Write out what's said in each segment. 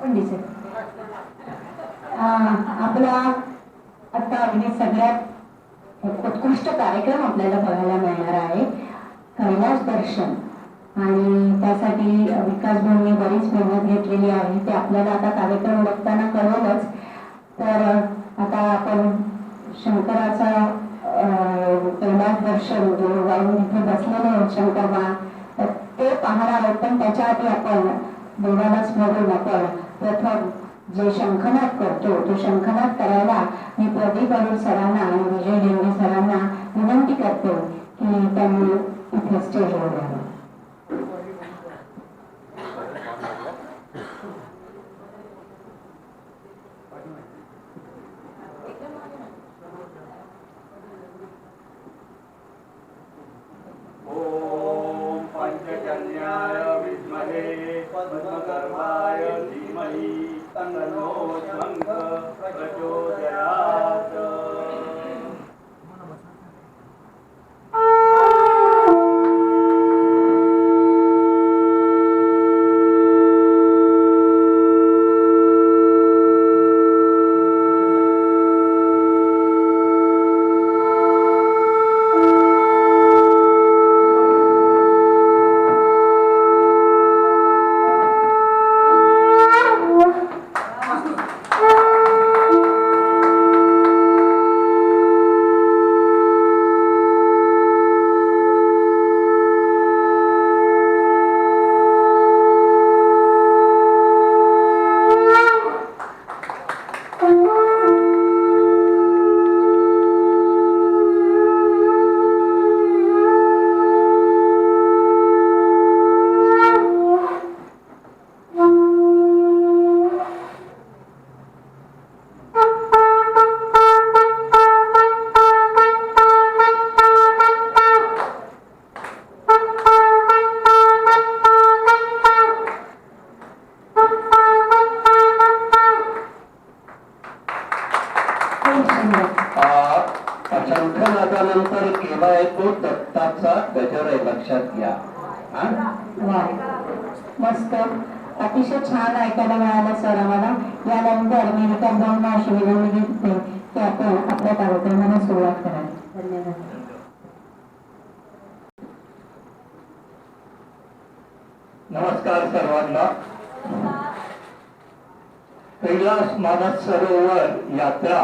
पण दिसेल. आपला आता अगदी सगळ्यात उत्कृष्ट कार्यक्रम आपल्याला बघायला मिळणार आहे, कैलास दर्शन. आणि त्यासाठी विकास भाऊंनी बरीच मेहनत घेतलेली आहे, ते आपल्याला आता कार्यक्रम बघताना कळेलच. तर आता आपण शंकराचा कैलास दर्शन जाऊन इथे बसलेले शंकरबा ते पाहणार आहोत. पण त्याच्या आधी आपण देवाला स्मरून आपण प्रथम जे शंखनाद करतो तो शंखनाद करायला मी प्रदीप अरुण सरांना आणि विजय डेंगे सरांना विनंती करतो की त्यांनी इथे स्टेजवर यावं. ओम पंचजन्याय विद्महे पद्मगर्भाय धीमहि तन्नो शंख प्रचोदयात्. शंखनादानंतर केला तो दत्ताचा गजर आहे, लक्षात घ्या. मस्त, अतिशय छान ऐकायला मिळालं सर आम्हाला. यानंतर मी विकास भाऊंना अशी विनंती घेते की आपण आपल्या कार्यक्रमाला सुरुवात करावी. धन्यवाद. नमस्कार सर्वांना. कैलास मानस सरोवर यात्रा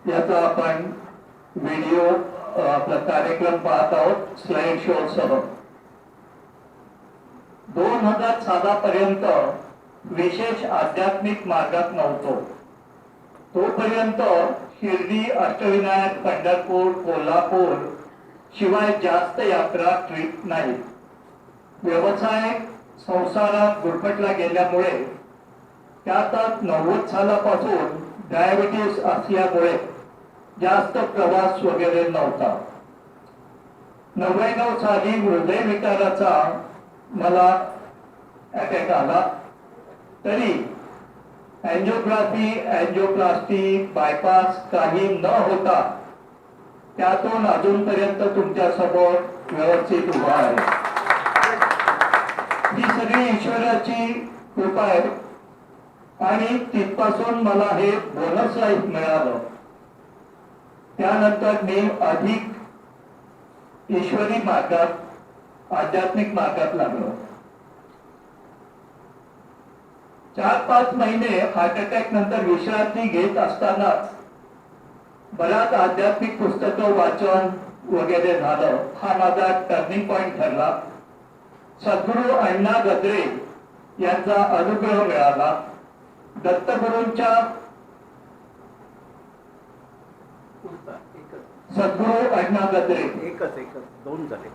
याचा आपण व्हिडिओ आपला कार्यक्रम पाहत आहोत स्लाइड शो सह. 2000 सालापर्यंत विशेष आध्यात्मिक मार्गात नव्हतो. तोपर्यंत शिर्डी, अष्टविनायक, पंढरपूर, कोल्हापूर शिवाय जास्त यात्रा ट्रिप नाही. व्यवसाय संसारात गुरफटला गेल्यामुळे त्यातच 90 सालापासून डायबिटीस असल्यामुळे जास्त प्रवास वगैरे नव्हता. 99 साली हृदयविकाराचा मला अटॅक आला. तरी अँजिओग्राफी, अँजिओप्लास्टी, बायपास काही न होता त्यातून अजूनपर्यंत तुमच्या समोर व्यवस्थित उभा आहे. ही सगळी ईश्वराची कृपा आहे आणि तिथपासून मला हे बोनस लाईफ मिळालं. त्यानंतर मी अधिक ईश्वरी मार्गात, आध्यात्मिक मार्गात लागलो. 4-5 महिने हार्ट अटॅक नंतर विश्रांती घेत असतानाच बऱ्याच आध्यात्मिक पुस्तकं वाचन वगैरे झालं. हा माझा टर्निंग पॉइंट ठरला. सद्गुरू अण्णा गद्रे यांचा अनुग्रह मिळाला. दत्तगुरूंच्या सद्गुरू अण्णा गद्रे एकच दोन झाले.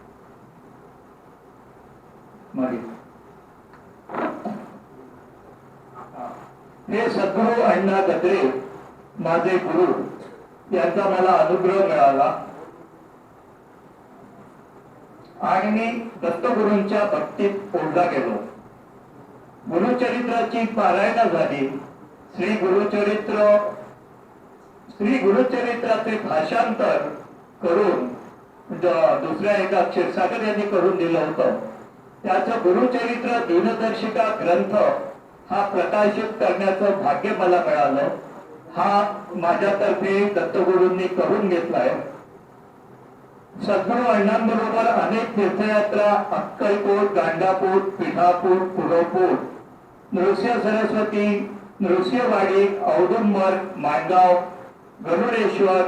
हे सद्गुरू अण्णा गद्रे माझे गुरु यांचा मला अनुग्रह मिळाला आणि मी दत्तगुरूंच्या भक्तीत ओढला गेलो. गुरुचरित्राची पारायण झाली. श्री गुरुचरित्राचे भाषांतर करून दुसऱ्या एका क्षीरसागर यांनी करून दिलं होतं. त्याचं गुरुचरित्र दिनदर्शिका ग्रंथ हा प्रकाशित करण्याचं भाग्य मला मिळालं. हा माझ्यातर्फे दत्तगुरूंनी करून घेतलाय. सद्गुरू अण्णांबरोबर अनेक तीर्थयात्रा अक्कलकोट, गांडापूर, पिठापूर, पुरवपूर, नृसिंह सरस्वती, नृसिंहवाडी, औदुंबर, माणगाव, गरुडेश्वर,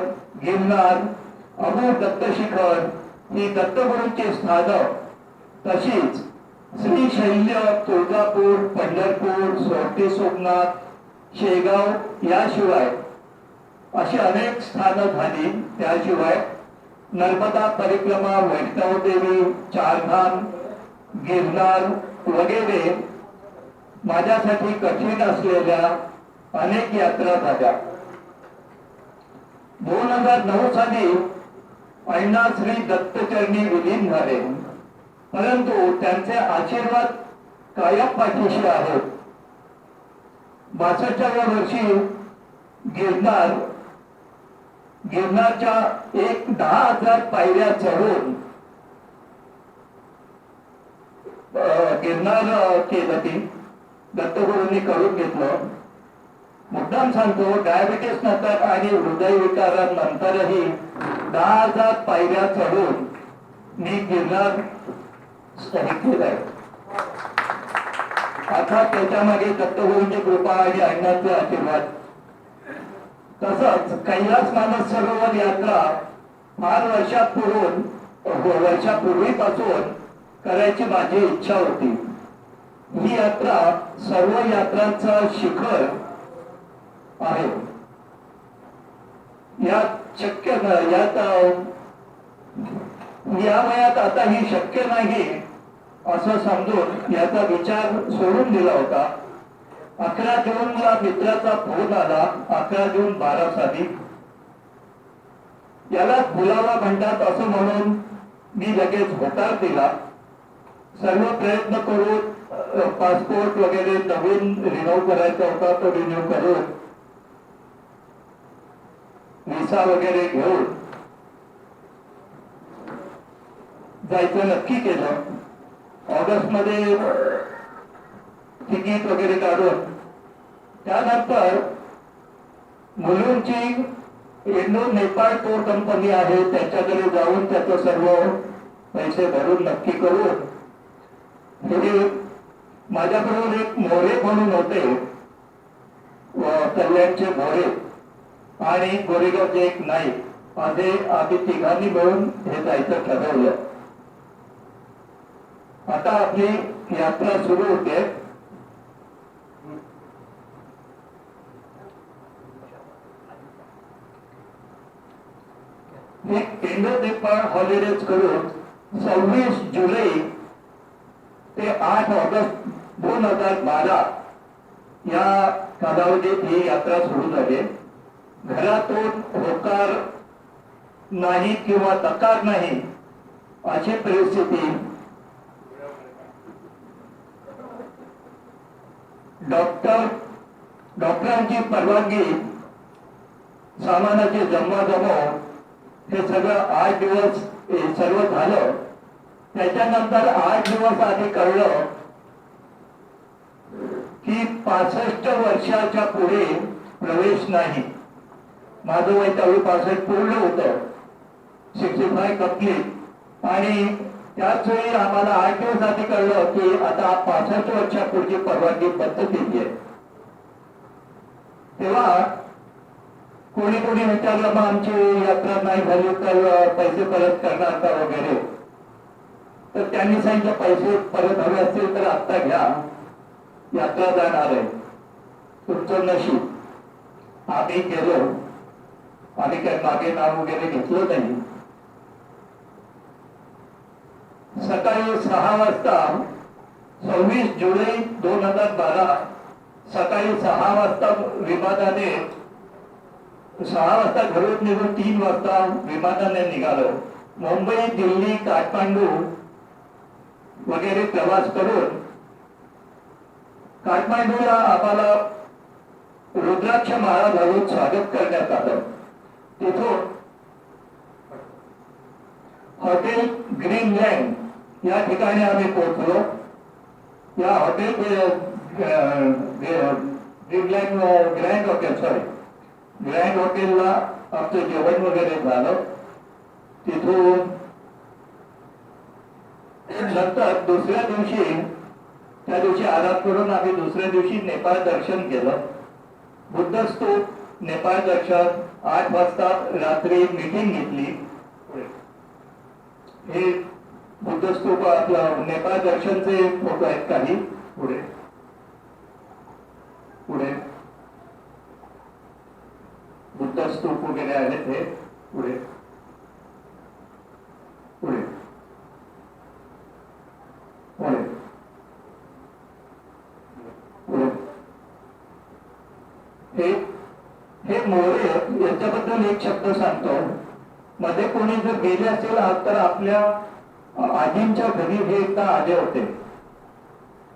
गिरनार, अमोर दत्तशिखर ही दत्तगुरूंची स्थानं, तशीच श्रीशैल्य, तुळजापूर, पंढरपूर, सोरटी सोमनाथ, शेगाव याशिवाय अशी अनेक स्थानं झाली. त्याशिवाय नर्मदा परिक्रमा, वैष्णव देवी, चारधाम, गिरनार वगैरे माझ्यासाठी कठीण असलेल्या अनेक यात्रा झाल्या. 2009 साली अण्णा श्री दत्तचरणी विलीन झाले, परंतु त्यांचे आशीर्वाद कायम पाठीशी आहेत. 62व्या वर्षी गिरनारच्या 10,000 पायऱ्या चढून गिरनार केलं. ती दत्तगुरूंनी करून घेतलं. मुद्दाम सांगतो, डायबिटीस नंतर आणि हृदयविकारानंतरही 10,000 पायऱ्या चढून मी गिरनार केलंय. आता त्याच्यामागे दत्तगुरूंची कृपा आणि अण्णांचे आशीर्वाद. तसंच कैलास मानस सरोवर यात्रा फार वर्षापूर्वीपासून करायची माझी इच्छा होती. ही यात्रा सर्व यात्रांचा शिखर आहे. या वयात आता ही शक्य नाही असं समजून याचा विचार सोडून दिला होता. 11 जूनला मित्राचा फोन आला. 11 जून 12 साली. याला बुलावा म्हणतात असं म्हणून मी लगेच होकार दिला. सर्व प्रयत्न करून पासपोर्ट वगैरे नवीन रिन्यू करायचा होता, तो रिन्यू करून व्हिसा वगैरे घेऊन जायचं नक्की केलं. ऑगस्ट मध्ये तिकीट वगैरे काढून त्यानंतर मुलुंडची इंडो नेपाळ टूर कंपनी आहे, त्याच्याकडे जाऊन त्याचं सर्व पैसे भरून नक्की करून माझ्याबरोबर एक मोरे म्हणून होते, कल्याणचे मोरे आणि गोरेगावचे एक नाईक, असे आम्ही तिघांनी मिळून हे जायचं ठरवलं. आता आपली यात्रा सुरू होते. एक इंडो नेपाळ हॉलिडेज करून 26 जुलै ते 8 ऑगस्ट 2012 या कालावधीत ही यात्रा सुरू झाली. घरातून होकार नाही किंवा तकार नाही अशी परिस्थिती. डॉक्टरांची परवानगी, सामानाची जमवाजमव हे सगळं 8 दिवस सर्व झालं. त्याच्यानंतर 8 दिवस आधी कळलं की 65 वर्षाच्या पुढे प्रवेश नाही. माझं वय त्यावेळी 65 पूर्ण होतं, 65 कंप्लीट. आणि त्याच वेळी आम्हाला 8 दिवस आधी कळलं की आता 65 वर्षापूर्वी परवानगी बंद केली आहे. तेव्हा कोणी विचारलं, मग आमची यात्रा नाही झाली तर पैसे परत करणार का वगैरे. तर त्यांनी सांगितलं, पैसे परत हवे असतील तर आत्ता घ्या, यात्रा जाणार आहे, तुमचं नशीब. आम्ही गेलो. आम्ही काय मागे नाव वगैरे घेतलं नाही. सकाळी 6 वाजता 26 जुलै 2012 सकाळी 6 वाजता विमानाने 6 वाजता घरून निघून 3 वाजता विमानाने निघालो. मुंबई, दिल्ली, काठमांडू वगैरे प्रवास करून काठमांडूला आम्हाला रुद्राक्ष माळा घालून स्वागत करण्यात आलं. तिथून हॉटेल ग्रीनलँड या ठिकाणी आम्ही पोहोचलो. या हॉटेल ग्रँड हॉटेलला आमचं जेवण वगैरे झालं. तिथून नंतर दुसऱ्या दिवशी, त्या दिवशी आराम करून आम्ही दुसऱ्या दिवशी नेपाळ दर्शन केलं. बुद्ध स्तूप, नेपाळ दर्शन, 8 वाजता रात्री मीटिंग घेतली. हे बुद्ध स्तूप आपलं नेपाळ दर्शनचे फोटो आहेत काही. पुढे पुढे बुद्ध स्तूप वगैरे आहेत हे. पुढे पुढे पुढे पुढे हे मोरे याच्याबद्दल एक शब्द सांगतो. मध्ये कोणी जर गेले असेल तर आपल्या आजींच्या घरी हे एकदा आले होते.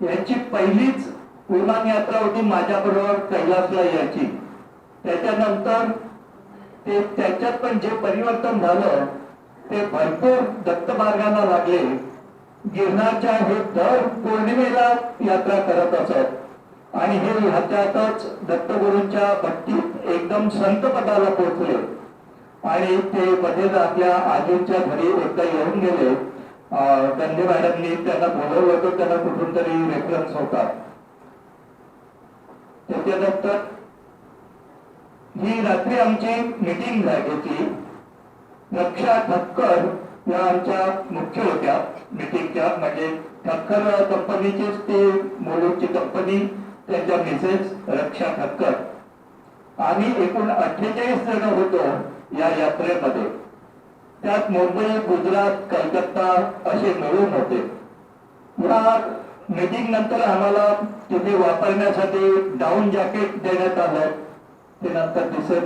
यांची पहिलीच विमान यात्रा होती माझ्याबरोबर कैलासला यायची. त्याच्यानंतर ते त्याच्यात पण जे परिवर्तन झालं ते भरपूर दत्त मार्गाला लागले. गिरणारच्या हे दर पौर्णिमेला यात्रा करत असत आणि हे ह्याच्यातच दत्तगुरूंच्या भक्तीत एकदम संत पदाला पोहोचले आणि ते मध्ये आपल्या आजींच्या घरी एकदा येऊन गेले. गंधे मॅडमनी त्यांना बोलवलं होतं, त्यांना कुठून तरी रेफरन्स होता. त्याच्यानंतर ही रात्री आमची मीटिंग घेतली. रक्षा ठक्कर या आमच्या मुख्य होत्या मीटिंगच्या. म्हणजे ठक्कर कंपनीचीच ते मुलुंडची कंपनी, त्यांच्या मिसेस रक्षा ठक्कर. आम्ही एकूण 48 जण होतो या यात्रेमध्ये. त्यात मुंबई, गुजरात, कलकत्ता असे मिळून होते. या मीटिंग नंतर आम्हाला तिथे वापरण्यासाठी डाऊन जॅकेट देण्यात आलं. ते नंतर दिसेल.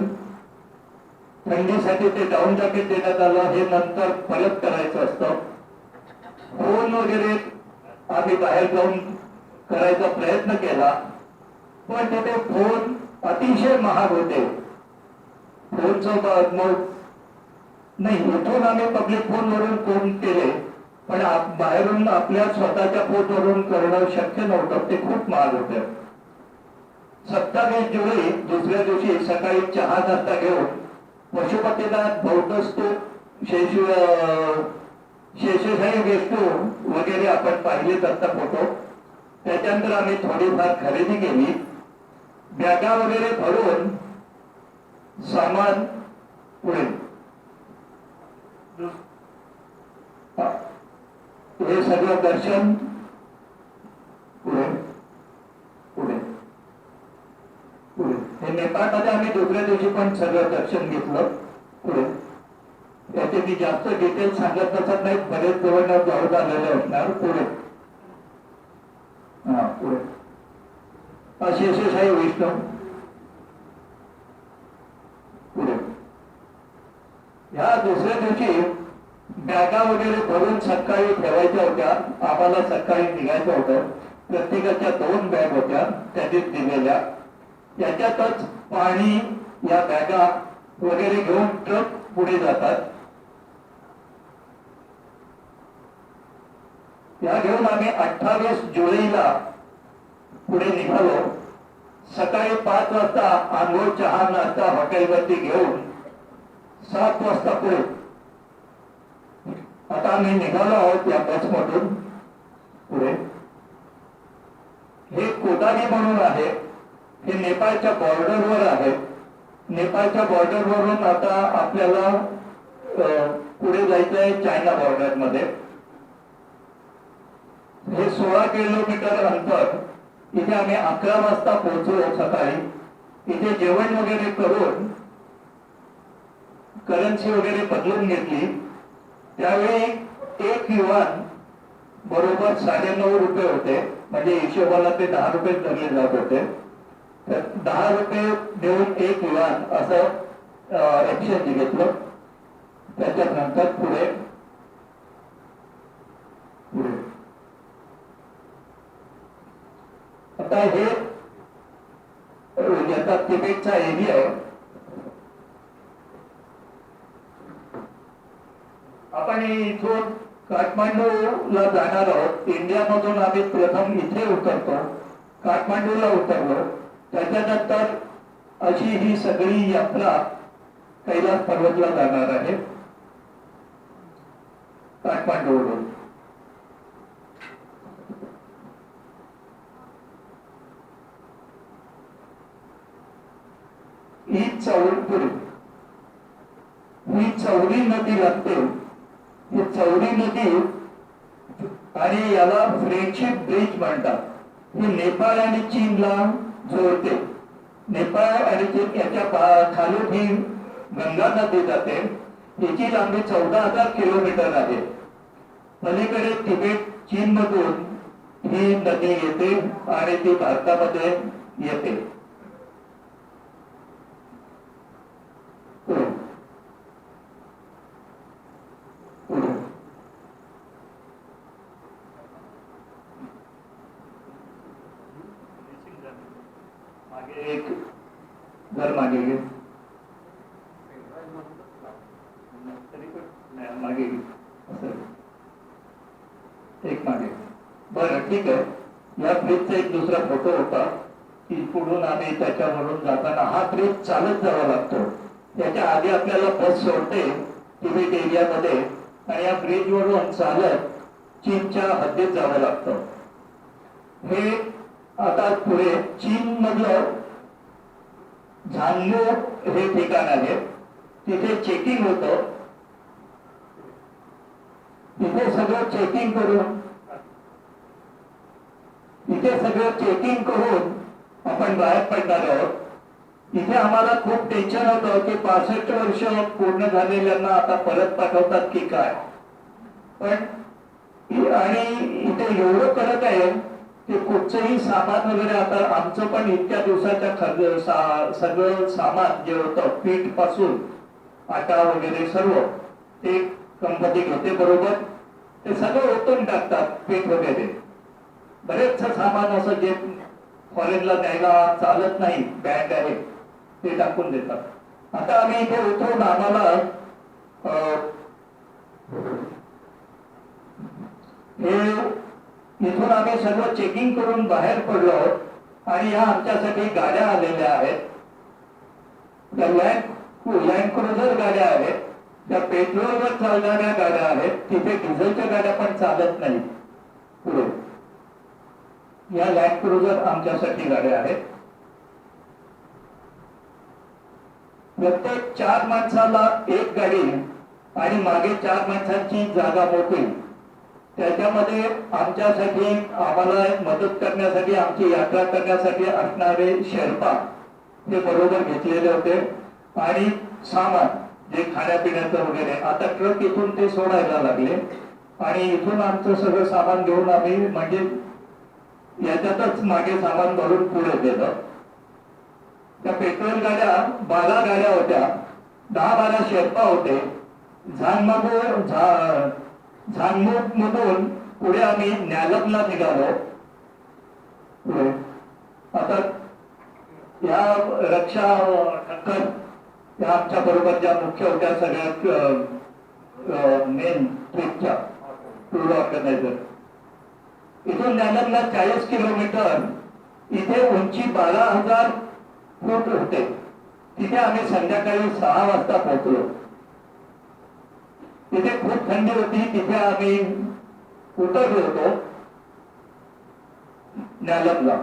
थंडीसाठी ते डाऊन जॅकेट देण्यात आलं. हे नंतर परत करायचं असतं. फोन वगैरे आम्ही बाहेर जाऊन करायचा प्रयत्न केला, पण तिथे फोन अतिशय महाग होते. फोनचं मग नाही, इथून आम्ही पब्लिक फोनवरून फोन केले, पण बाहेरून आपल्या स्वतःच्या फोनवरून करणं शक्य नव्हतं. ते खूप महाग होते. 27 जुलै दुसऱ्या दिवशी सकाळी चहा नाश्ता घेऊन पशुपतीनाथ, बौद्ध स्तूप, शेषशाही विष्णू वगैरे आपण पाहिले दत्त फोटो. त्याच्यानंतर आम्ही थोडीफार खरेदी केली. बॅगा वगैरे भरून सामान पुढे. हे सगळं दर्शन पुढे पुढे पुढे. हे नेपाळमध्ये आम्ही दुसऱ्या दिवशी पण सगळं दर्शन घेतलं. पुढे त्याचे मी जास्त डिटेल सांगत नसत नाहीत, बरेच जवळ जवळ आलेले असणार. पुढे हा पुढे शेषशाही विष्णू. पुढे ह्या दुसऱ्या दिवशी बॅगा वगैरे भरून सकाळी ठेवायच्या होत्या. आम्हाला सकाळी निघायचं होतं. प्रत्येकाच्या 2 बॅग होत्या त्यांनीच दिलेल्या. त्याच्यातच पाणी, या बॅगा वगैरे घेऊन ट्रक पुढे जातात. या घेऊन आम्ही 28 जुलैला पुढे निघालो. सकाळी 5 वाजता आंघोळ, चहा, नाश्ता हॉटेलवरती घेऊन 7 वाजता पुढे. आता आम्ही निघालो आहोत या बसमधून. पुढे हे कोदारी म्हणून आहे. हे नेपाळच्या बॉर्डरवर आहे. नेपाळच्या बॉर्डरवरून आता आपल्याला पुढे जायचं आहे चायना बॉर्डर मध्ये. हे 16 किलोमीटर अंतर. इथे आम्ही 11 वाजता पोहोचलो सकाळी. इथे जेवण वगैरे करून करन्सी वगैरे बदलून घेतली. त्यावेळी एक युवान बरोबर 9.5 रुपये होते. म्हणजे हिशोबाला ते 10 रुपये धरले जात होते. तर 10 रुपये देऊन एक युवान असं एक्सचेंज घेतलं. त्याच्यानंतर पुढे पुढे आता हे याचा तिबेटचा एरिया आहे. आपण इथून काठमांडूला जाणार आहोत. इंडियामधून आम्ही प्रथम इथे उतरतो. काठमांडूला उतरलो. त्याच्यानंतर अशी ही सगळी यात्रा कैलास पर्वतला जाणार आहे काठमांडूवरून. ही चौरी नदी लागते. ही चौरी नदी आणि याला फ्रेंडशिप ब्रिज म्हणतात. ही नेपाळ आणि चीनला जोडते. नेपाळ आणि चीन याच्या खालून ही गंगा नदी जाते. हिची लांबी 14,000 किलोमीटर आहे. पलीकडे तिबेट चीन मधून ही नदी येते आणि ती भारतामध्ये येते. मागे एक घर मागे घे. मागे एक मागे. बरं ठीक आहे. या ब्रिजचा एक दुसरा फोटो होता की पुढून आम्ही त्याच्यावरून जाताना हा ब्रिज चालत जावा लागतो. त्याच्या आधी आपल्याला बस सोडते तिबेट एरियामध्ये आणि या ब्रिज वरून चालत चीनच्या हद्दीत जावं लागतं. हे आता पुढे चीन मधलं झांगो हे ठिकाण आहे. तिथे चेकिंग होतं. तिथे सगळं चेकिंग करून आपण बाहेर पडणार आहोत. इथे आम्हाला खूप टेन्शन होतं की 65 वर्ष पूर्ण झालेल्यांना आता परत पाठवतात की काय. पण आणि इथे एवढं करत आहे की कुठचंही सामान वगैरे आता आमचं पण इतक्या दिवसाच्या सगळं सामान जे होतं पीठ पासून आटा वगैरे सर्व ते कंपनी घेते बरोबर. ते सगळं ओतून टाकतात पीठ वगैरे. बरेच सामान असं जे फॉरेनला न्यायला चालत नाही बॅग आहे ते टाकून देतात. आता आम्ही इथे उतरून आम्हाला हे इथून आम्ही सर्व चेकिंग करून बाहेर पडलो आणि या आमच्यासाठी गाड्या आलेल्या आहेत. त्या लँड क्रुझर गाड्या आहेत. त्या पेट्रोलवर चालणाऱ्या गाड्या आहेत. तिथे डिझेलच्या गाड्या पण चालत नाही पुढे. या लँड क्रुझर आमच्यासाठी गाड्या आहेत. प्रत्येक 4 माणसाला एक गाडी आणि मागे 4 माणसांची जागा मोकळी. त्याच्यामध्ये आमच्यासाठी आम्हाला मदत करण्यासाठी आमची यात्रा करण्यासाठी असणारे शेर्पा हे बरोबर घेतलेले होते. आणि सामान जे खाण्यापिण्याचं वगैरे आता ट्रक इथून ते सोडायला लागले आणि इथून आमचं सगळं सामान घेऊन आम्ही म्हणजे याच्यातच मागे सामान भरून पुढे गेलं. त्या पेट्रोल गाड्या 12 गाड्या होत्या. 10-12 शेर्पा होते. झांगमुख मधून पुढे आम्ही न्यालमला निघालो. आता या रक्षा ठक्कर त्या आमच्या बरोबर ज्या मुख्य होत्या सगळ्यात मेन ट्रिपच्या टूर ऑर्गनायझर. इथून न्यालमला 40 किलोमीटर. इथे उंची 12,000 फूट होते. तिथे आम्ही संध्याकाळी 6 वाजता पोहोचलो. तिथे खूप थंडी होती. तिथे आम्ही उतरलो होतो न्यालमला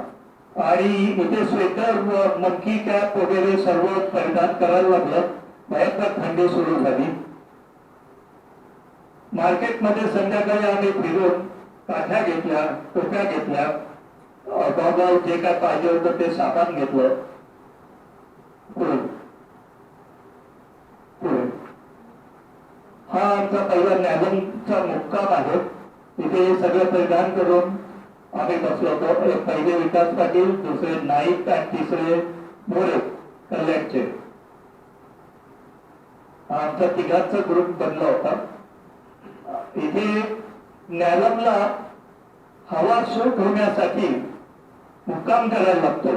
आणि इथे स्वेटर मंकी कॅप वगैरे सर्व परिधान करायला लागलं. भयंकर थंडी सुरू झाली. मार्केटमध्ये संध्याकाळी आम्ही फिरून काठ्या घेतल्या, टोप्या घेतल्या, गॉगल जे काय पाहिजे होतं ते सामान घेतलं. पुढे हा आमचा पहिला न्यालमचा मुक्काम आहे. तिथे सगळं परिधान करून आम्ही बसलो होतो. एक पहिले विकास पाटील, दुसरे नाईक आणि तिसरे मोरे कल्याणचे. आमचा 3घांचा ग्रुप बनला होता. इथे न्यालमला हवा सूट होण्यासाठी मुक्काम करायला लागतो.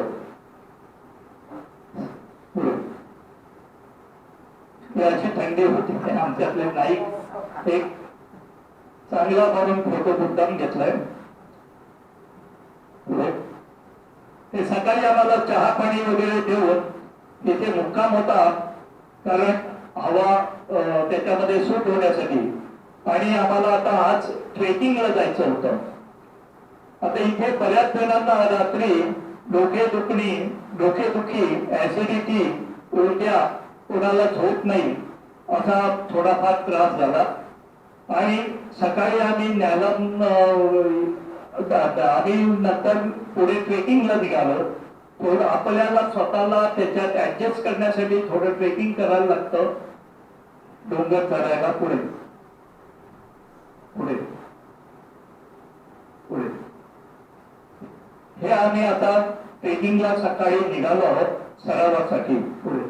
अशी थंडी होती. आमच्यातले नाईक एक चांगला म्हणून फोटो मुद्दाम घेतलाय. ते सकाळी आम्हाला चहा पाणी वगैरे देऊन तिथे मुक्काम होता, कारण हवा त्याच्यामध्ये सूट होण्यासाठी. आणि आम्हाला आता आज ट्रेकिंगला जायचं होतं. आता इथे बऱ्याच जणांना रात्री डोकेदुखी, ऍसिडिटी, उलट्या, कोणाला झोप नाही असा थोडाफार त्रास झाला. आणि सकाळी आम्ही आम्ही नंतर पुढे ट्रेकिंगला निघालो. थोडं आपल्याला स्वतःला त्याच्यात ऍडजस्ट करण्यासाठी थोडं ट्रेकिंग करायला लागतं डोंगर चढायला. पुढे पुढे पुढे हे आम्ही आता ट्रेकिंगला सकाळी निघालो आहोत सरावासाठी. पुढे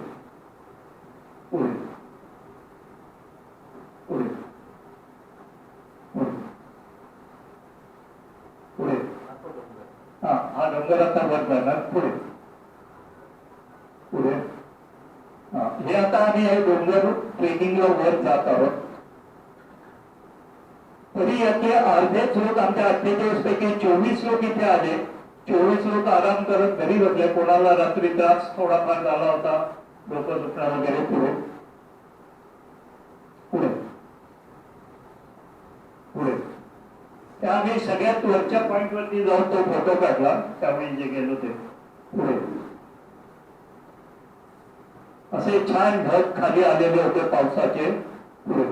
पुढे पुढे पुढे पुढे हा डोंगर आता वर जाणार. पुढे पुढे हे आता आम्ही हे डोंगर ट्रेकिंगला वर जात आहोत. तरी यातले अर्धेच लोक, आमच्या 48 पैकी 24 लोक इथे आले. 24 लोक आराम करत घरी बसले. कोणाला रात्री त्रास थोडाफार झाला होता, डोकं दुखणं वगैरे. पुढे पुढे पुढे त्या आम्ही सगळ्यात वरच्या पॉइंट वरती जाऊन तो फोटो काढला त्यावेळी जे गेलो ते. पुढे असे छान ढग खाली आलेले होते पावसाचे. पुढे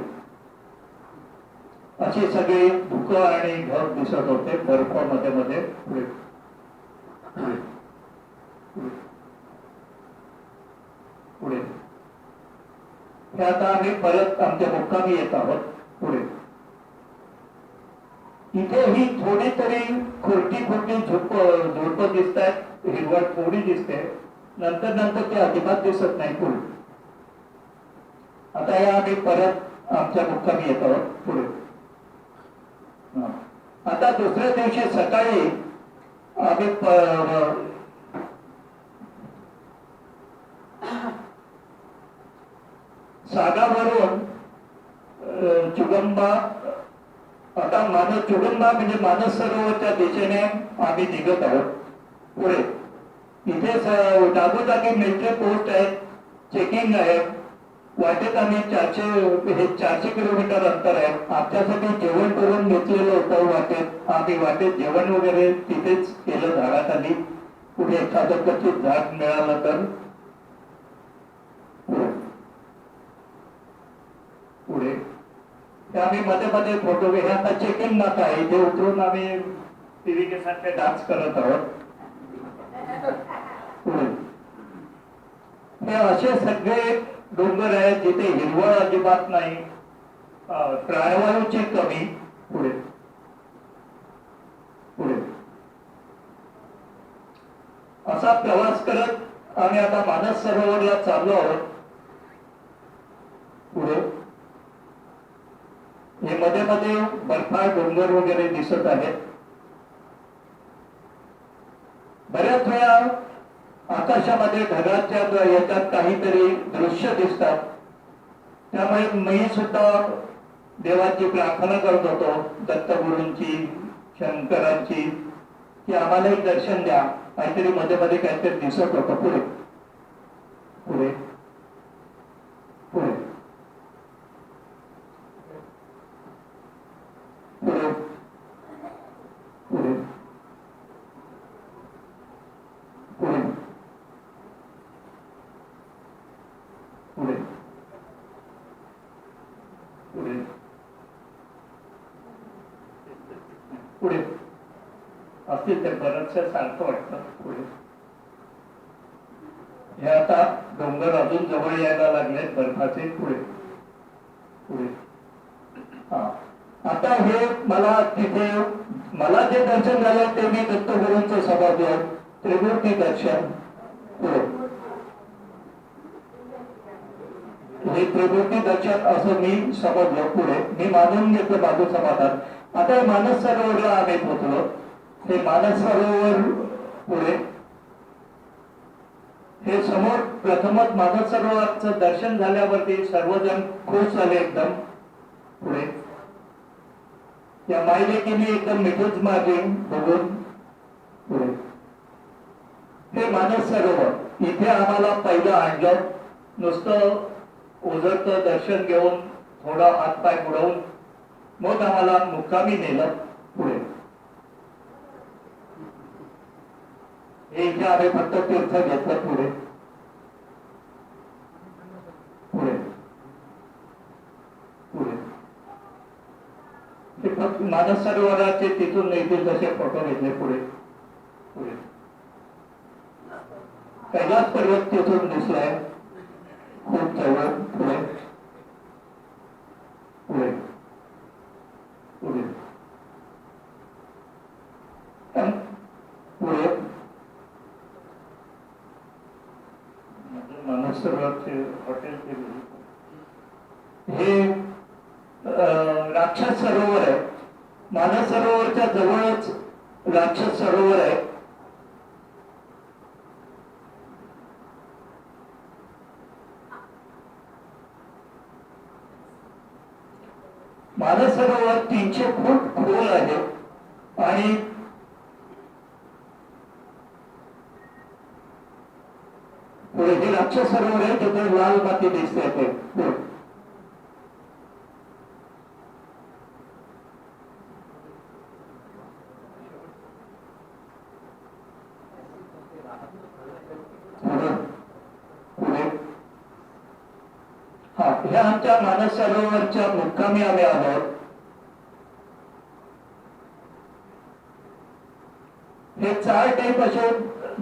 असे सगळे धुकं आणि ढग दिसत होते बर्फ मध्ये मध्ये. पुढे पुढे पुढे हे आता आम्ही परत आमच्या मुक्कामी येत आहोत. पुढे इथे ही थोडी तरी खोटी झोप दिसत आहेत. हिरवळ थोडी दिसते, नंतर नंतर ते अजिबात दिसत नाही. पुढे आता या आम्ही परत आमच्या मुक्कामी येत आहोत. पुढे आता दुसऱ्या दिवशी सकाळी आम्ही सागावरून चुगंबा, आता चुगंबा म्हणजे मानस सरोवरच्या दिशेने आम्ही निघत आहोत. पुढे इथे जागोजागी मिलिटरी पोस्ट आहेत, चेकिंग आहे. वाटेत आम्ही 400 किलोमीटर अंतर आहे. आमच्यासाठी जेवण करून घेतलेलं होतं वाटेत. आम्ही वाटेत जेवण वगैरे तिथेच केलं झाडाखाली. कुठे एखादं क्वचित झाड मिळालं तर. पुढे ते आम्ही मध्ये मध्ये फोटो हे आता चेकिंग नाका आहे. इथे उतरून आम्ही टीव्ही सारखे डान्स करत आहोत. पुढे हे असे सगळे डोंगर आहेत जिथे हिरवळ अजिबात नाही, प्राणवायूची कमी. पुढे पुढे असा प्रवास करत आम्ही आता मानस सरोवरला चाललो आहोत. पुढे हे मध्ये मध्ये बर्फाळ डोंगर वगैरे दिसत आहेत. बऱ्याच वेळा आकाशामध्ये ढगाच्या याच्यात काहीतरी दृश्य दिसतात. त्यामुळे मी सुद्धा देवाची प्रार्थना करत होतो, दत्तगुरूंची, शंकरांची, की आम्हालाही दर्शन द्या. काहीतरी मध्ये मध्ये काहीतरी दिसत होतं. पुढे पुढे पुढे पुढे पुढे पुढे पुढे पुढे पुढे असतील ते बरंचसं सारखं वाटतं. पुढे हे आता डोंगर अजून जवळ यायला लागले बर्फाचे. पुढे पुढे आता हे मला जे दर्शन झालं ते मी दत्तगुरूंचं समजलो, त्रिमूर्ती दर्शन. पुढे हे त्रिमूर्ती दर्शन असं मी समजलो. पुढे मी मानून घेतलं माझं समाधान. आता मानस सरोवरला आम्ही पोहोचलो. हे मानस सरोवर पुढे हे समोर प्रथमच मानस सरोवराचं दर्शन झाल्यावरती सर्वजण खुश झाले एकदम. पुढे या मायलेकीने एकदम मिठूच मागे बघून. पुढे हे मानस सरोवर इथे आम्हाला पहिलं आणलं. नुसतं ओझरचं दर्शन घेऊन थोडा हातपाय बुडवून मग आम्हाला मुक्कामी नेलं पुढे. हे इथे आम्ही फक्त तीर्थ घेतलं पुढे पुढे पुढे. ते फक्त मानस सरोवराचे तिथून येतील तसे फोटो घेतले पुढे पुढे. कैलास पर्वत तिथून दिसलाय खूप जवळ पुढे पुढे पुढे पुढे. मानस सरोवरचे हॉटेल हे राक्षस सरोवर आहे. मानस सरोवरच्या जवळच राक्षस सरोवर आहे. मानस सरोवर 300 फूट खोल आहे आणि पुढे हे राक्षस सरोवर आहे. तिथे लाल माती दिसते ते ह्या आमच्या मानस सरोवरच्या मुक्कामी आम्ही आलो. हे 4 टाईप असे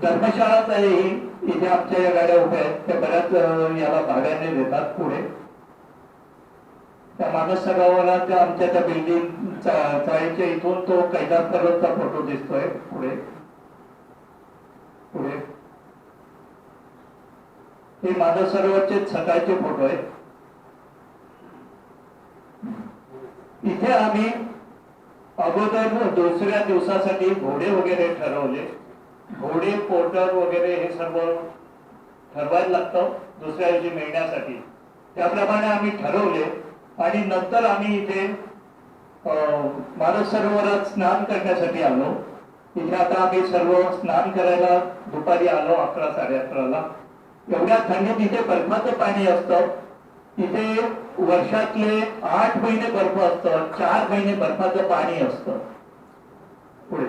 धर्मशाळाच आहे. ही इथे आमच्या या गाड्या उभ्या आहेत त्या बऱ्याच याला भाड्याने देतात पुढे. त्या मानस सरोवराच्या आमच्या त्या बिल्डिंग चाळीच्या इथून तो कैलास पर्वतचा फोटो दिसतोय पुढे पुढे. हे मानस सरोवरचे सकाळचे फोटो आहेत. इथे आम्ही अगोदर दुसऱ्या दिवसासाठी घोडे वगैरे ठरवले. घोडे पोर्टर वगैरे हे सर्व ठरवायला लागतं दुसऱ्या दिवशी मिळण्यासाठी. त्याप्रमाणे आम्ही ठरवले आणि नंतर आम्ही इथे मानस सरोवरात स्नान करण्यासाठी आलो. इथे आता आम्ही सर्व स्नान करायला दुपारी आलो 11 11:30ला. एवढ्या थंडीत इथे बर्फाचं पाणी असतं. इथे वर्षातले 8 महिने बर्फ असतं. 4 महिने बर्फाचं पाणी असतं पुढे.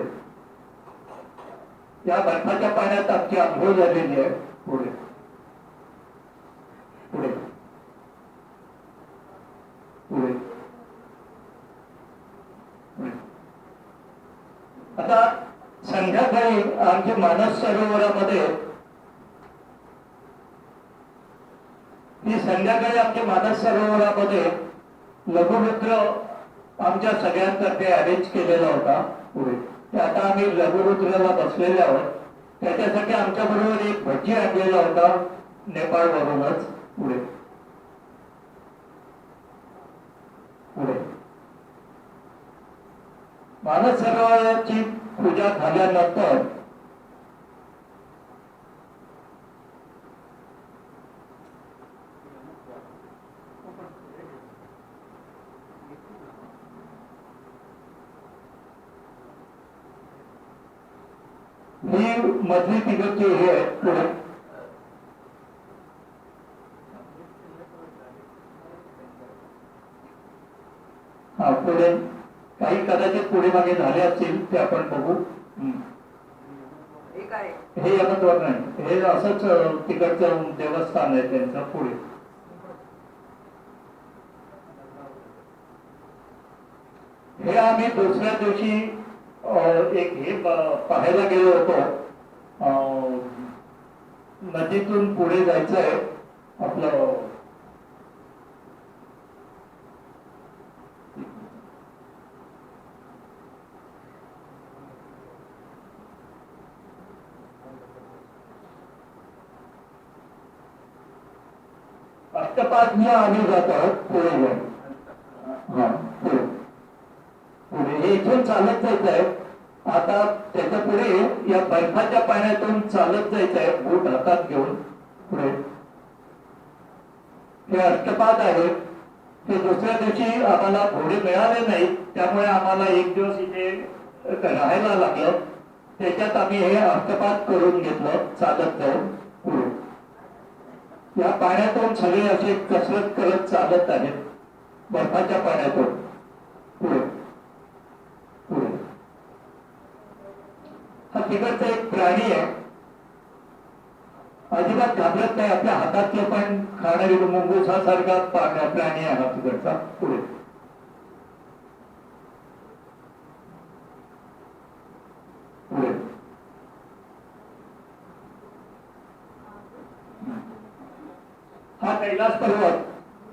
या बर्फाच्या पाण्यात आमची आंघोळ झालेली आहे पुढे पुढे पुढे पुढे. आता संध्याकाळी आमच्या मानस सरोवरामध्ये संध्याकाळी आमच्या मानस सरोवरामध्ये लघुरुद्र आमच्या सगळ्यांतर्फे अरेंज केलेला होता पुढे. आता आम्ही लघुरुद्राला बसलेले आहोत. त्याच्यासाठी आमच्या बरोबर एक भजी आणलेला होता नेपाळ वरूनच पुढे पुढे. मानस सरोवराची पूजा झाल्यानंतर ही मधली तिघची हे आहे पुढे. हा पुढे काही कदाचित पुढे मागे झाले असतील ते आपण बघू. हे यमद्वार नाही. हे असंच तिकडचं देवस्थान आहे त्यांचं पुढे. हे आम्ही दुसऱ्या दिवशी एक हे पाहायला गेलो होतो. नदीतून पुढे जायचं आहे आपलं अष्टपादीय आम्ही जात आहोत पुढे जाऊन. हा पुढे पुढे हे इथून चालत जायचं आहे. आता त्याच्या पुढे या बर्फाच्या पाण्यातून चालत जायचं आहे बूट हातात घेऊन पुढे. हे अष्टपाद आहे. ते दुसऱ्या दिवशी आम्हाला घोडे मिळाले नाहीत त्यामुळे आम्हाला एक दिवस इथे राहायला लागलं त्याच्यात आम्ही हे अर्थपात करून घेतलं चालत जाऊन पुढे. या पाण्यातून सगळे असे कसरत करत चालत आहेत बर्फाच्या पाण्यातून पुढे पुढे. हा तिकडचा एक प्राणी आहे, अजिबात घाबरत नाही. आपल्या हातातलं पण खाणारी मुंगुसासारखा प्राणी आहे हा तिकडचा पुढे पुढे. हा कैलास पर्वत,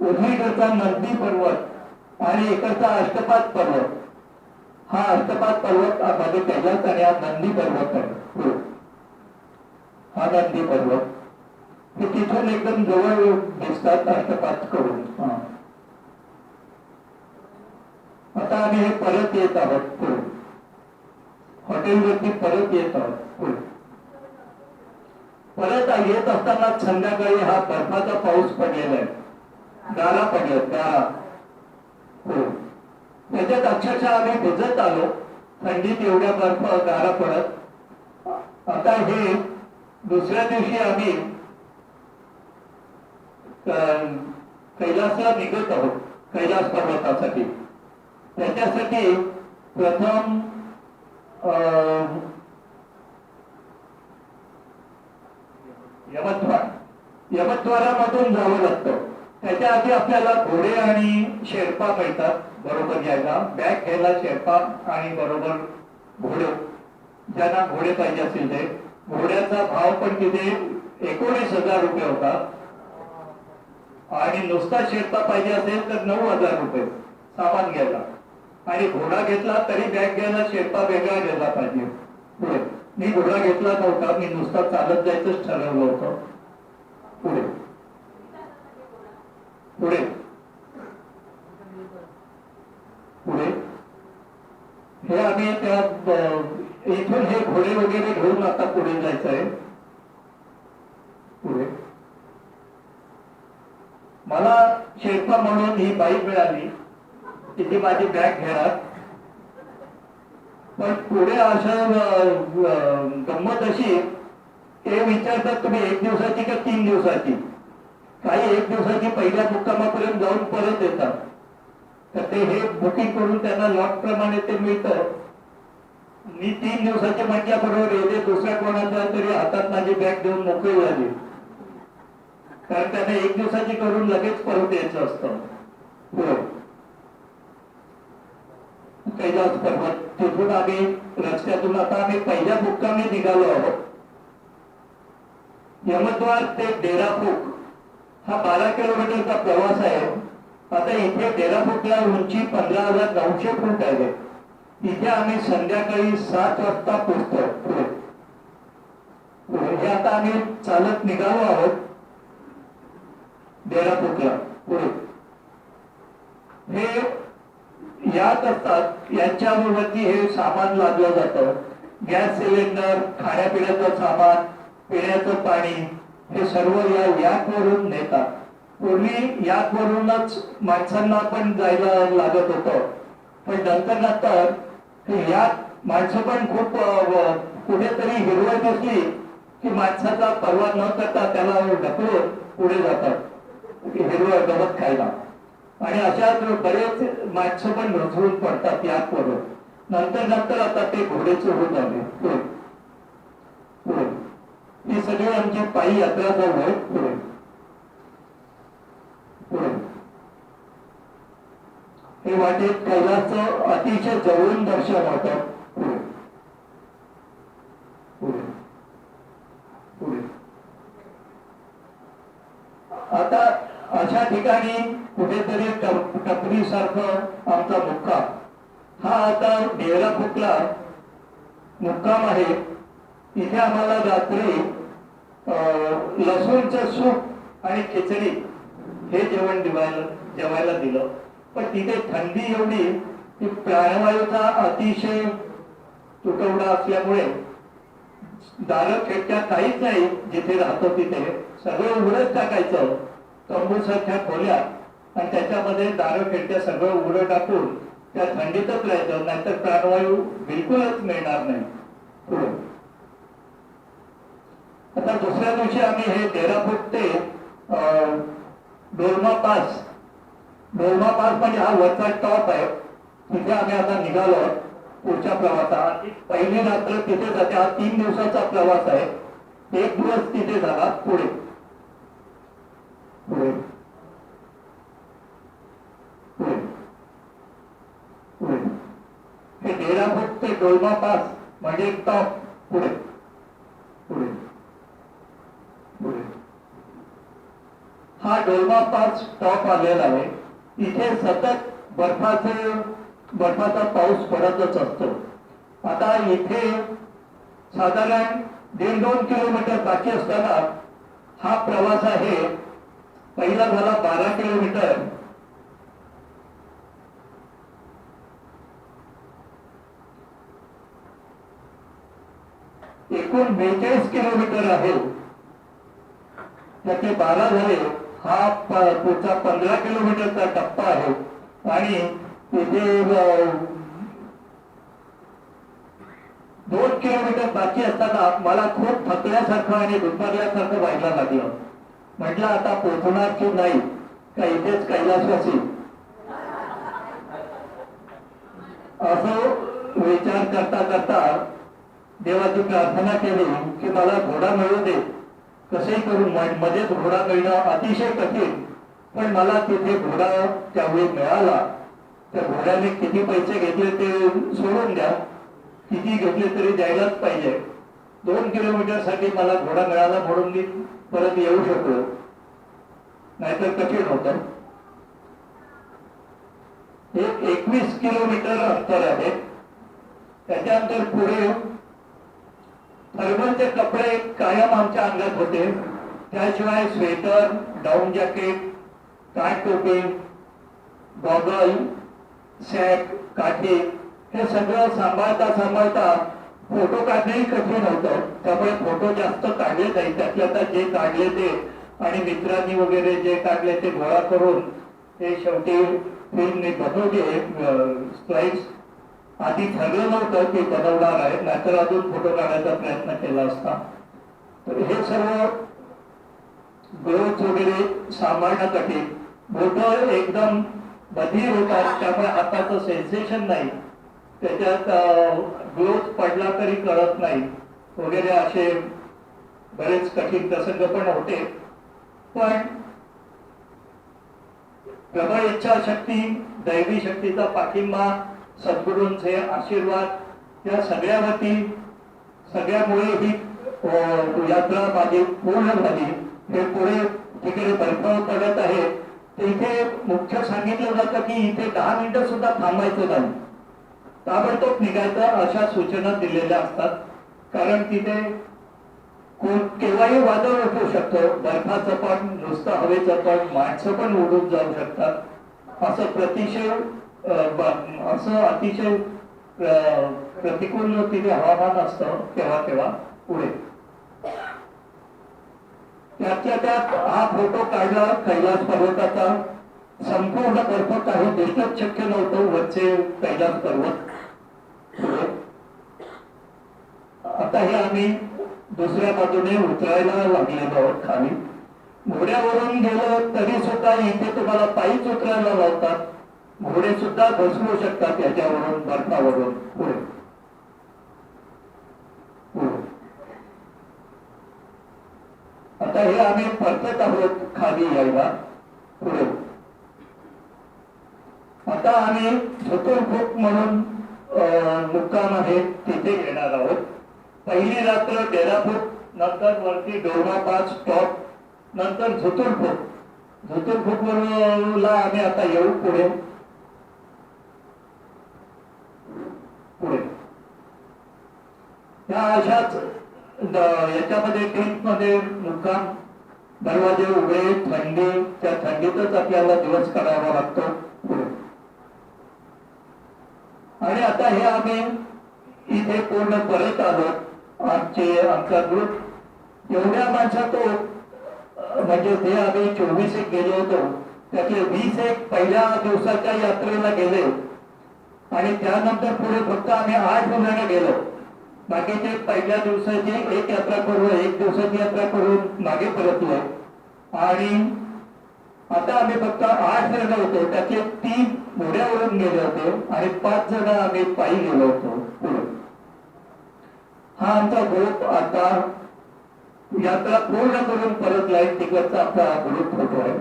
उजवीकडचा नंदी पर्वत आणि इकडचा अष्टपाद पर्वत. हा अष्टपाद पर्वत मध्ये कैलास आणि हा नंदी पर्वत आहे. हा नंदी पर्वत हे तिथून एकदम जवळ दिसतात अष्टपाद करून. आता आम्ही हे परत येत आहोत पुढे, हॉटेलवरती परत येत आहोत पुढे. परत येत असताना संध्याकाळी हा बर्फाचा पाऊस पडलेला आहे, गारा पडल्यात गारा. त्याच्यात अक्षरशः आम्ही भिजत आलो थंडीत, एवढ्या बर्फ गारा पडत. आता हे दुसऱ्या दिवशी आम्ही कैलासला निघत आहोत, कैलास पर्वतासाठी. त्याच्यासाठी प्रथम यमद्वारामधून जावं लागतं. त्याच्या आधी आपल्याला घोडे आणि शेर्पा मिळतात बरोबर घ्यायला. बॅग घ्यायला शेर्पा आणि बरोबर घोडे, ज्यांना घोडे पाहिजे असेल ते. घोड्याचा भाव पण तिथे 19,000 रुपये होता आणि नुसता शेर्पा पाहिजे असेल तर 9,000 रुपये सामान घ्यायला. आणि घोडा घेतला तरी बॅग घ्यायला शेर्पा वेगळा घ्यायला पाहिजे. पुढे मी घोडा घेतला नव्हता, मी नुसता चालत जायचंच ठरवलं होतं. पुढे पुढे पुढे हे आम्ही त्या इथून हे घोडे वगैरे घेऊन आता पुढे जायचं आहे. पुढे मला शेर्पा म्हणून ही बाई मिळाली की ती माझी बॅग घेणार. पण पुढे असं गंमत अशी, ते विचारतात तुम्ही 1 दिवसाची का 3 दिवसाची. काही 1 दिवसाची पहिल्या मुक्कामापर्यंत जाऊन परत येतात. तर ते हे बुकिंग करून त्यांना लॉट प्रमाणे ते मिळतं. मी 3 दिवसाची म्हटल्याबरोबर येते दुसऱ्या कोणाच्या तरी हातात माझी बॅग देऊन मोकळी झाली, कारण त्यांना 1 दिवसाची करून लगेच परत यायचं असतं. कैलास पर्वत तिथून आम्ही रस्त्यातून आता आम्ही पहिल्या मुक्कामी निघालो आहोत. यमद्वार ते डेरापूक हा 12 किलोमीटरचा प्रवास आहे. आता इथे डेरापूकला उंची 15,900 फूट आहे. इथे आम्ही संध्याकाळी 7 वाजता पोहोचतो. हे आता आम्ही चालत निघालो आहोत डेरापूकला. पुढे हे यात असतात, यांच्यावरती हे सामान लादलं जातं. गॅस सिलेंडर, खाण्यापिण्याचं सामान, पिण्याचं पाणी हे सर्व या याकवरून नेतात. पूर्वी याकवरूनच माणसांना पण जायला लागत होतं, पण नंतर हे यात माणसं पण खूप कुठेतरी हिरवळ दिसली की माणसाचा परवा न करता त्याला ढकलून पुढे जातात हिरवळ गवत खायला. आणि अशात बरेच माणसं पण घसरून पडतात याकवरून. नंतर आता ते घोडेचे होत आले. ही सगळी आमची पायी यात्रा चालू आहे. पुढे हे वाटेत कैलासचं अतिशय जवळून दर्शन होतं. पुढे आता अशा ठिकाणी कुठेतरी टपरी सारखं आमचा मुक्काम. हा आता डेरापूकला मुक्काम आहे. इथे आम्हाला रात्री लसूणचं सूप आणि खिचडी हे जेवण जेवायला दिलं. पण तिथे थंडी एवढी की प्राणवायूचा अतिशय तुटवडा असल्यामुळे दारं खिडक्या काहीच नाही. जिथे राहतो तिथे सगळं उघडच टाकायचं, तंबूसारख्या खोल्या, आणि त्याच्यामध्ये दारं खिडक्या सगळं उघडं टाकून त्या थंडीतच राहायचं, नाहीतर प्राणवायू बिलकुलच मिळणार नाही. पुढे. आता दुसऱ्या दिवशी आम्ही हे डेरापूर ते डोलमा पास म्हणजे हा वरचा टॉप आहे, तिथे आम्ही आता निघालो पुढच्या प्रवासात. पहिली रात्र तिथे जाते. हा 3 दिवसाचा प्रवास आहे. 1 दिवस तिथे झाला. पुढे पुढे पुढे पुढे हे डेरापूर ते डोलमा पास म्हणजे टॉप. पुढे पुढे पुढे हा डोलमा पास टॉप आलेला आहे. इथे सतत बर्फाचा पाऊस पडतच असतो. आता इथे साधारण 1.5-2 किलोमीटर बाकी असताना हा प्रवास आहे. पहिला झाला 12 किलोमीटर, एकूण 42 किलोमीटर आहे. त्याचे 12 झाले. हा पुढचा 15 किलोमीटरचा टप्पा आहे आणि तिथे 2 किलोमीटर बाकी असताना मला खूप थकल्यासारखं आणि दुपारल्यासारखं व्हायला लागलं. म्हटलं आता पोहोचणार की नाही का इथेच कैलासवासी, असं विचार करता करता देवाची प्रार्थना केली की मला घोडा मिळू दे. कसंही करून मध्येच घोडा मिळणं अतिशय कठीण, पण मला तिथे घोडा त्यावेळी मिळाला. त्या घोड्याने किती पैसे घेतले ते सोडून द्या, किती घेतले तरी द्यायलाच पाहिजे. 2 किलोमीटरसाठी मला घोडा मिळाला म्हणून मी परत येऊ शकलो, नाहीतर कठीण होतं. 21 किलोमीटर अंतर आहे. त्याच्यानंतर पुढे थर्मलचे कपडे कायम आमच्या अंगात होते. त्याशिवाय स्वेटर, डाऊन जॅकेट, काठटोपी, गॉगल, सॅक, काठी हे सगळं सांभाळता फोटो काढणंही कठीण होतं. त्यामुळे फोटो जास्त काढले नाही. त्यातल्या त्यात जे काढले ते आणि मित्रांनी वगैरे जे काढले ते गोळा करून ते शेवटी फिल्मने बनवले स्लाइड्स. आधी ठरलं नव्हतं की बनवणार आहे, नाहीतर अजून फोटो काढायचा प्रयत्न केला असता. तर हे सर्व ग्लोव्ज वगैरे सांभाळणं कठीण. बोटं एकदम बधीर होतात, त्यामुळे हाताचं सेन्सेशन नाही. त्याच्यात ग्लोव्ज पडला तरी कळत नाही वगैरे असे बरेच कठीण प्रसंग पण होते. पण प्रबळ इच्छाशक्ती, दैवी शक्तीचा पाठिंबा, सद्गुरूंचे आशीर्वाद या सगळ्यामुळे ही यात्रा माझी पूर्ण झाली. हे पुढे तिकडे बर्फ पडत आहे. तिथे मुख्य सांगितलं जातं की इथे 10 मिनिटं सुद्धा थांबायचं नाही, ताबडतोब निघायचं अशा सूचना दिलेल्या असतात. कारण तिथे केव्हाही वादळ उठू शकतं. बर्फाचं पण, नुसतं हवेचं पण, माणसं पण उडून जाऊ शकतात. असं अतिशय प्रतिकूल तिथे हवामान असतं केव्हा केव्हा. पुढे त्यातल्या त्यात हा फोटो काढला कैलास पर्वताचा. संपूर्ण बर्फ काही दिसणंच शक्य नव्हतं वरचे कैलास पर्वत. आता हे आम्ही दुसऱ्या बाजूने उतरायला लागलेलो आहोत खाली. घोड्यावरून गेलो तरी सुद्धा इथे तुम्हाला पायीच उतरायला लावतात. घोडे सुद्धा घसरू शकतात याच्यावरून, बर्फावरून. पुढे आता हे आम्ही परतत आहोत खाली यायला. पुढे आता आम्ही झुतुरफुक म्हणून मुक्काम आहे तिथे येणार आहोत. पहिली रात्र डेराफुक, नंतर वरती डोलमा पास स्टॉप, नंतर झुतुरफुकला आम्ही आता येऊ. पुढे पुढे या अशाच याच्यामध्ये टेंटमध्ये मुक्काम, दरवाजे उघडे, थंडी, त्या थंडीतच आपल्याला दिवस करावा लागतो. पुढे आणि आता हे आम्ही इथे पूर्ण परत आलो. आमचा ग्रुप एवढ्या माणसात म्हणजे ते आम्ही 24 गेलो होतो, त्यातले 20 पहिल्या दिवसाच्या यात्रेला गेले आणि त्यानंतर पुढे फक्त आम्ही 8 जण गेलो. बाकीचे पहिल्या दिवसाची एक यात्रा करून, एक दिवसाची यात्रा करून मागे परतलो. आणि आता आम्ही फक्त 8 जण होतो, त्याचे 3 घोड्यावरून गेले होते आणि 5 जण आम्ही पायी गेलो होतो पुढे. हा आमचा ग्रुप आता यात्रा पूर्ण करून परतलाय. तिकडचा आपला ग्रुप होतो आहे.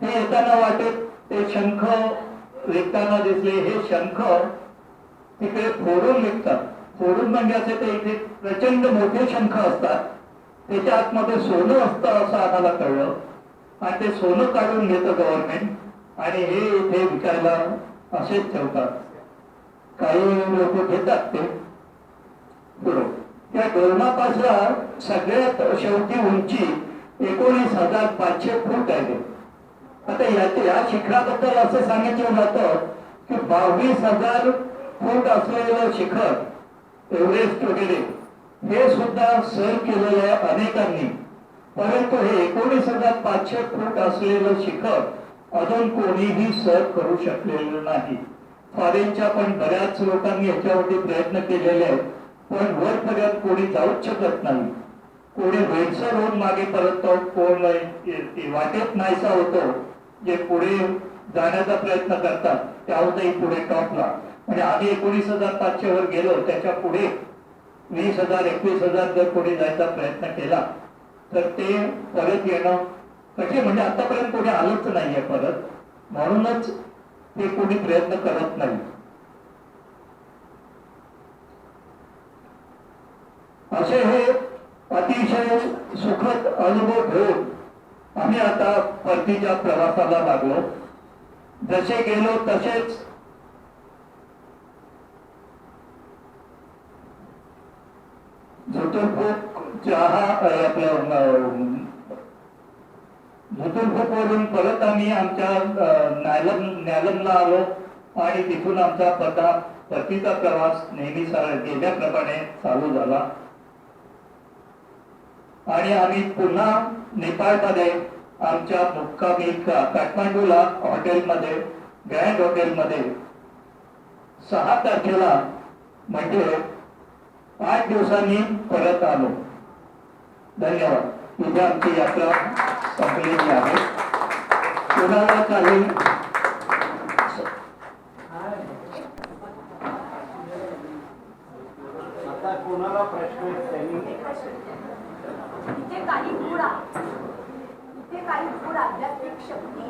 हे येताना वाटेत ते शंख विकताना दिसले. हे शंख तिकडे फोडून विकतात. फोडून म्हणजे असे ते इथे प्रचंड मोठे शंख असतात, त्याच्या आतमध्ये सोनं असतं असं आम्हाला कळलं. आणि ते सोनं काढून घेतं गव्हर्नमेंट आणि हे इथे विकायला असेच ठेवतात. काही लोक घेतात ते. बरोबर. त्या डोलमापासला सगळ्यात शेवटी उंची 19,500 फूट आहे. आता या शिखराबद्दल असं सांगितलं जातं की 22,000 फूट असलेलं शिखर एव्हरेस्ट वगैरे हे सुद्धा सर केलेलं आहे अनेकांनी. परंतु हे 19,500 फूट असलेलं शिखर अजून कोणीही सर करू शकलेलं नाही. फॉरेनच्या पण बऱ्याच लोकांनी याच्यावरती प्रयत्न केलेले आहेत, पण वरपर्यंत कोणी जाऊच शकत नाही. कोणी वेडसर होऊन मागे परततो, कोण वाटेत नाहीसा होतो. जे पुढे जाण्याचा प्रयत्न करतात त्यावरही पुढे टॉपला. म्हणजे आधी 19,500 वर गेलो, त्याच्या पुढे 20,000 21,000 जर कोणी जायचा प्रयत्न केला तर ते परत येणं कसे, म्हणजे आतापर्यंत कोणी आलंच नाहीये परत, म्हणूनच ते कोणी प्रयत्न करत नाही. असे हे अतिशय सुखद अनुभव घेऊन आम्ही आता परतीच्या प्रवासाला लागलो. जसे गेलो तसेच वरून परत आम्ही आमच्या न्यालमला आलो आणि तिथून आमचा परतीचा प्रवास नेहमी गेल्याप्रमाणे चालू झाला. आणि आम्ही पुन्हा नेपाळमध्ये आमच्या मुक्कामी काठमांडूला हॉटेलमध्ये, ग्रँड हॉटेलमध्ये 6 तारखेला म्हणजे 8 दिवसांनी परत आलो. धन्यवाद. इथे आमची यात्रा संपलेली आहे. कोणाला काही आता कोणाला प्रश्न त्यांनी इथे काही गुण इथे काही गुण आध्यात्मिक शक्ती,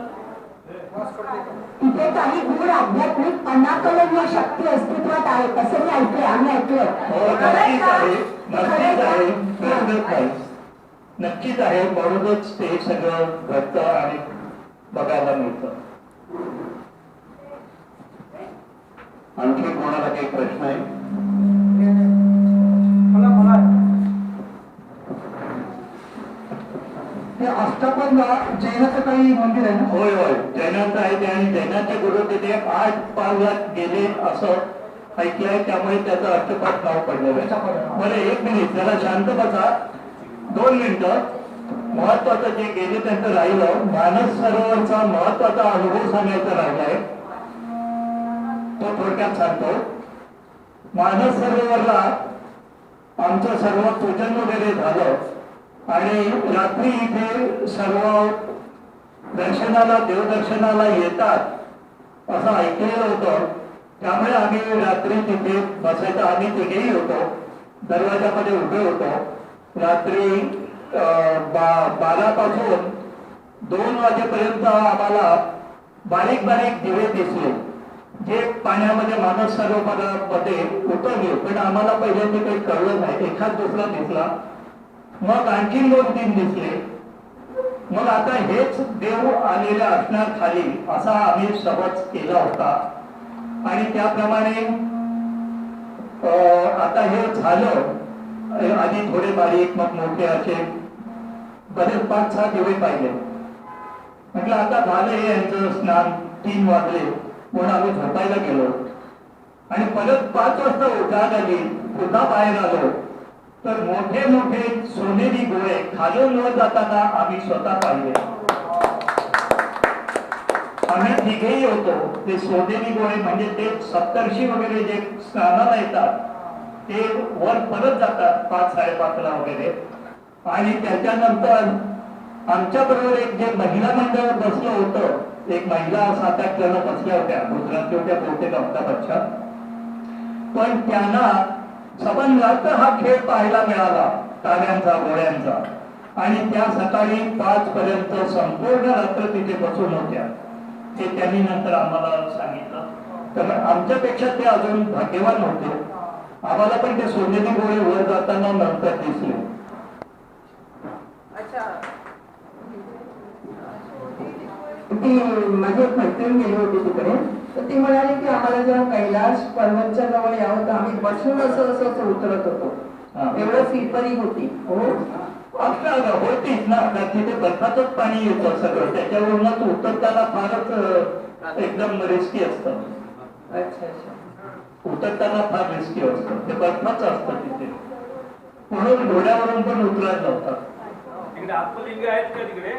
तिथे काही गूढ आध्यात्मिक अनाकलनीय शक्ती अस्तित्वात आहे असं मी ऐकलंय. आम्ही ऐकलं. नक्कीच आहे, नक्कीच आहे, प्रश्नच नाही. नक्कीच आहे, म्हणूनच ते सगळं घडतं आणि बघायला मिळतं. आणखी कोणाला काही प्रश्न आहे? हे अष्टपंगा जैनाचं काही मंदिर आहे ना? होय होय, जैनांचं आहे ते. आणि जैनाचे गुरु तिथे 8 पावलात गेले असं ऐकलंय, त्यामुळे त्याचं अष्टपाद नाव पडलेलं आहे. बरं, 1 मिनिट, जरा शांत बसा, 2 मिनिटं. महत्वाचं जे गेले त्यांचं राहिलं, मानस सरोवरचा महत्वाचा अनुभव सांगायचा राहिलाय, तो थोडक्यात सांगतो. मानस सरोवरला आमचं सर्व पूजन वगैरे झालं आणि रात्री इथे सर्व दर्शनाला, देवदर्शनाला येतात असं ऐकलेलं होतं. त्यामुळे आम्ही रात्री तिथे बसायचं. आम्ही तिघेही होतो, दरवाजामध्ये उभे होतो. रात्री 12 पासून 2 वाजेपर्यंत आम्हाला बारीक बारीक दिवे दिसले, जे पाण्यामध्ये मानस सरोवरामध्ये उतरले. पण आम्हाला पहिल्यांदा काही कळलं नाही. एखाद दुसरा दिसला, मग आणखीन 2-3 दिसले. मग आता हेच देव आलेले असणार खाली, असा आम्ही समज केला होता. आणि त्याप्रमाणे आता हे झालं. आधी थोडे बारीक, मग मोठे, असे बरेच 5-6 दिवे पाहिले. म्हटलं आता झालं हे यांचं स्नान. 3 वाजले म्हणून आम्ही झोपायला गेलो. आणि परत 5 वाजता जाग आली, पुन्हा बाहेर आलो तर मोठे मोठे सोनेरी गोळे खालून वर जाताना आम्ही स्वतः पाहिले. आम्ही तिघेही होतो. ते सोनेरी गोळे म्हणजे ते सप्तर्षी वगैरे जे स्नानाला येतात ते वर परत जातात 5-5:30 वगैरे. आणि त्याच्यानंतर आमच्या बरोबर एक जे महिला मंडळ बसलं होतं, एक महिला 7-8 जण बसल्या होत्या, गुजरातच्या होत्या बहुतेक अहमदाबादच्या. पण त्यांना सबंधार्थ हा खेळ पाहायला मिळाला, ताऱ्यांचा गोळ्यांचा. आणि त्या सकाळी 5 पर्यंत संपूर्ण रात्र तिथे बसून होत्या. ते त्यांनी नंतर आम्हाला सांगितलं. तर आमच्यापेक्षा ते अजून भाग्यवान होते. आम्हाला पण ते सोनेरी गोळे वर जाताना नंतर दिसले. ती माझी एक मैत्रीण गेली होती तिकडे, तर ती म्हणाली की आम्हाला जेव्हा कैलास पर्वतच्या जवळ यावं तर आम्ही बसून असं असं असं उतरत होतो. एवढं स्लिपरी होती. हो, होतीच ना, तर तिथे बर्फाचंच पाणी येतं सगळं, त्याच्यावरूनच उतरताना फारच एकदम रिस्की असतं. अच्छा अच्छा. उतरताना फार रिस्की असतं, ते बर्फाचं असतं तिथे. म्हणून घोड्यावरून पण उतरायला लावतात. तिकडे आत्मलिंग आहेत का तिकडे?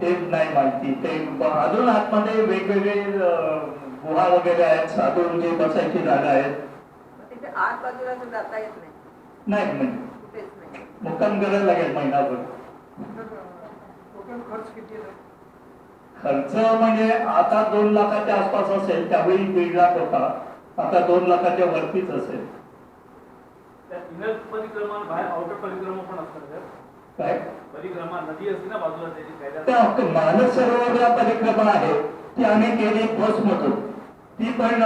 ते नाही माहिती. ते अजून आतमध्ये वेगवेगळे गुहा वगैरे आहेत, साधूंची बसायची जागा आहेत. तिथे आत बाजूला जाता येत नाही. नाही कुठेच नाही. मुक्काम करायला लागेल महिनाभर. खर्च किती आहे? खर्च म्हणजे आता 2 लाखाच्या आसपास असेल, त्यावेळी 1.5 लाख होता, आता 2 लाखाच्या वरतीच असेल. त्या इनर परिक्रमा बाहेर आउटर परिक्रमा पण असतात का? काय परिक्रमा नदी असते ना बाजूला त्याची कैलास. त्या मानस सरोवरला परिक्रमा आहे ती आम्ही केली बसमधून. ती पण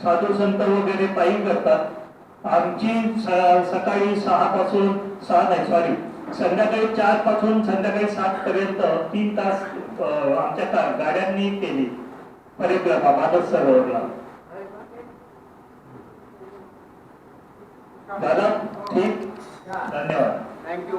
साधू संत वगैरे पायी करतात. आमची सकाळी 6 पासून 6 नाही सॉरी संध्याकाळी 4 पासून संध्याकाळी 7 पर्यंत 3 तास आमच्या गाड्यांनी केली परिक्रमा मानस सरोवरला. दादा ठीक, धन्यवाद. थँक्यू.